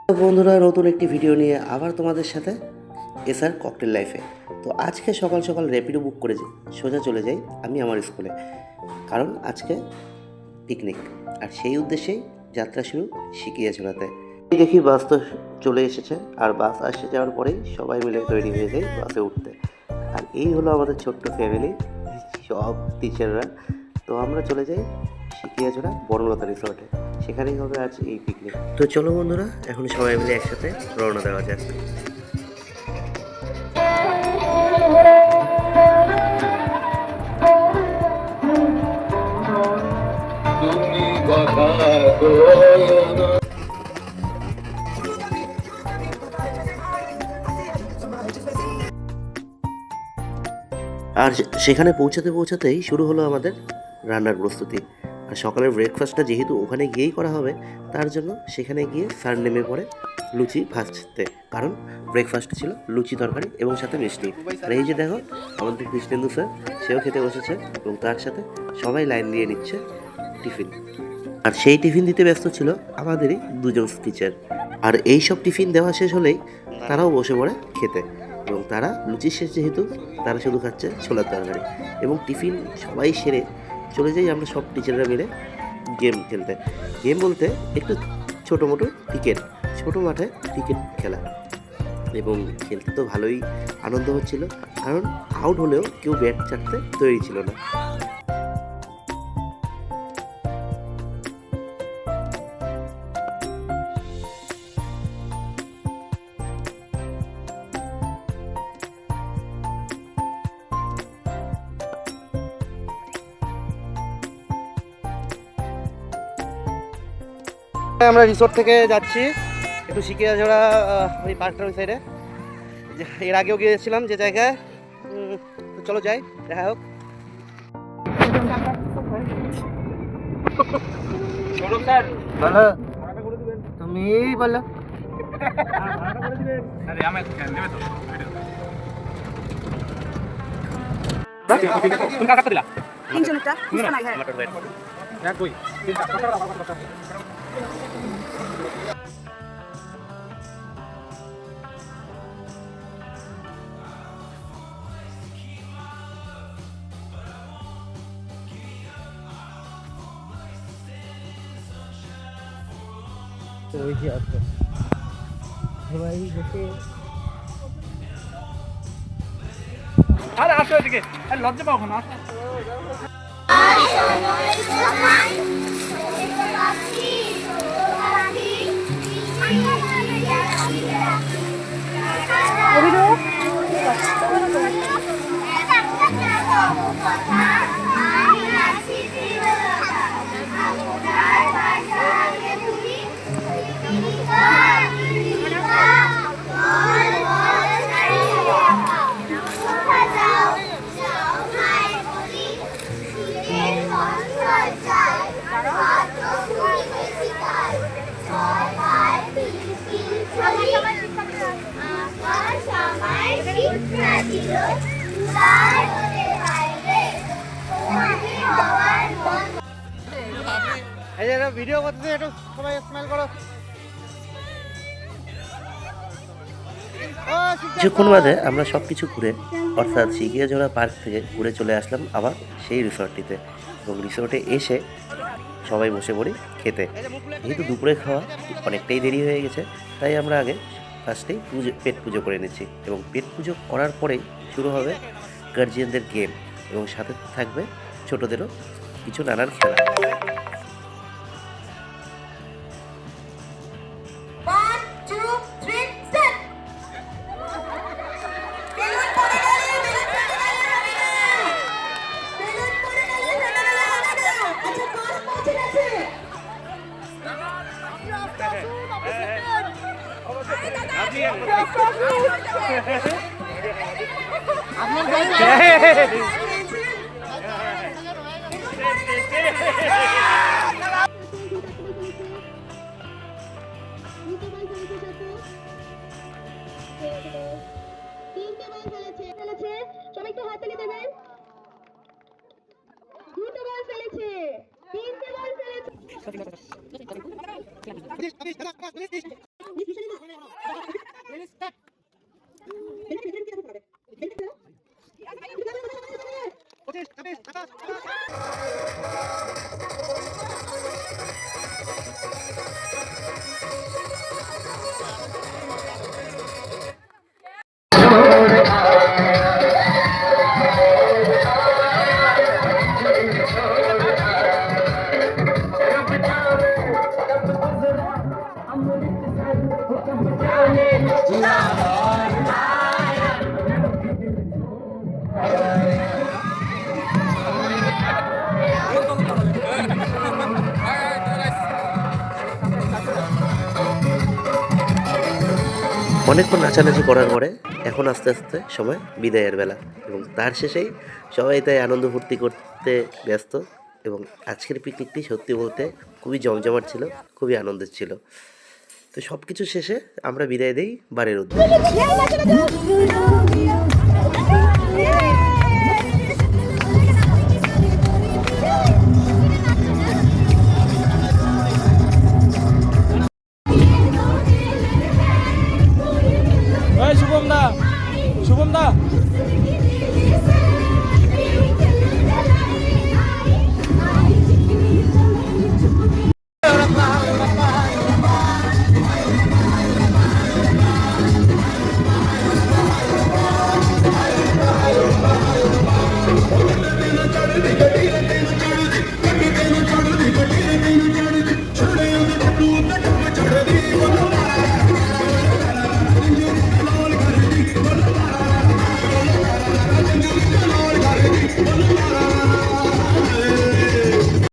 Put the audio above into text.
তো বন্ধুরা, নতুন একটি ভিডিও নিয়ে আবার তোমাদের সাথে এসআর ককটেল লাইফে। তো আজকে সকাল সকাল র্যাপিডো বুক করে সোজা চলে যাই আমি আমার স্কুলে, কারণ আজকে পিকনিক। আর সেই উদ্দেশ্যেই যাত্রা শুরু সিকিয়াছড়াতে। দেখি বাস তো চলে এসেছে, আর বাস আসে যাওয়ার পরেই সবাই মিলে তৈরি হয়ে যাই বাসে উঠতে। আর এই হলো আমাদের ছোট্ট ফ্যামিলি, সব টিচাররা। তো আমরা চলে যাই সিকিয়াছড়া বনলতা রিসর্টে, সেখানেই হবে আজ এই পিকনিক। তো চলো বন্ধুরা, এখন সবাই মিলে একসাথে রওনা দেওয়া যাক। আর সেখানে পৌঁছাতেই শুরু হলো আমাদের রান্নার প্রস্তুতি। আর সকালের ব্রেকফাস্টটা যেহেতু ওখানে গিয়েই করা হবে, তার জন্য সেখানে গিয়ে স্যার নেমে পড়ে লুচি ভাজতে, কারণ ব্রেকফাস্ট ছিল লুচি তরকারি এবং সাথে মিষ্টি। আর এই যে দেখো আমাদের কৃষ্ণেন্দু স্যার, সেও খেতে বসেছে এবং তার সাথে সবাই লাইন দিয়ে নিচ্ছে টিফিন। আর সেই টিফিন দিতে ব্যস্ত ছিল আমাদেরই দুজন টিচার। আর এই সব টিফিন দেওয়া শেষ হলেই তারাও বসে পড়ে খেতে, এবং তারা লুচি শেষ যেহেতু তারা শুধু খাচ্ছে ছোলার তরকারি। এবং টিফিন সবাই সেরে চলে যাই আমরা সব টিচাররা মিলে গেম খেলতে। গেম বলতে একটু ছোটো মোটো ক্রিকেট, ছোটো মাঠে ক্রিকেট খেলা। এবং খেলতে তো ভালোই আনন্দ হচ্ছিল, কারণ আউট হলেও কেউ ব্যাট চাটতে তৈরি ছিল না। আমরা রিসোর্ট থেকে যাচ্ছি একটু সিকিয়াছড়া, ওই পার্কটার ওই সাইডে। এর আগেও গিয়েছিলাম যে জায়গায়। তো চলো যাই, দেখা হোক। বলো, তুমি বলো। ওই যে আছে সবাই বসে। আরে আসো এদিকে, আরে লজ্জা পাও না। ভিডিও করতে একটু সবাই স্মাইল করো। কিছুক্ষণ বাদে আমরা সব কিছু ঘুরে, অর্থাৎ সিকিয়াছড়া পার্ক থেকে ঘুরে চলে আসলাম আবার সেই রিসর্টটিতে। এবং রিসর্টে এসে সবাই বসে পড়ি খেতে। যেহেতু দুপুরে খাওয়া অনেকটাই দেরি হয়ে গেছে, তাই আমরা আগে ফার্স্টেই পেট পুজো করে নিচ্ছি। এবং পেট পুজো করার পরেই শুরু হবে গার্জিয়ানদের গেম, এবং সাথে থাকবে ছোটদেরও কিছু নানান খেলা। সবাই একটু হাততালি দেবেন। দুটো বল ফেলেছে, তিনটে বল ফেলেছে। অনেকক্ষণ নাচানাচি করার পরে এখন আস্তে আস্তে সময় বিদায়ের বেলা, এবং তার শেষেই সবাই তাই আনন্দ ফুর্তি করতে ব্যস্ত। এবং আজকের পিকনিকটি সত্যি বলতে খুবই জমজমাট ছিল, খুবই আনন্দের ছিল। তো সব কিছু শেষে আমরা বিদায় দিই বাড়ির উদ্দেশ্যে। এই শুভম দা, শুভম দা।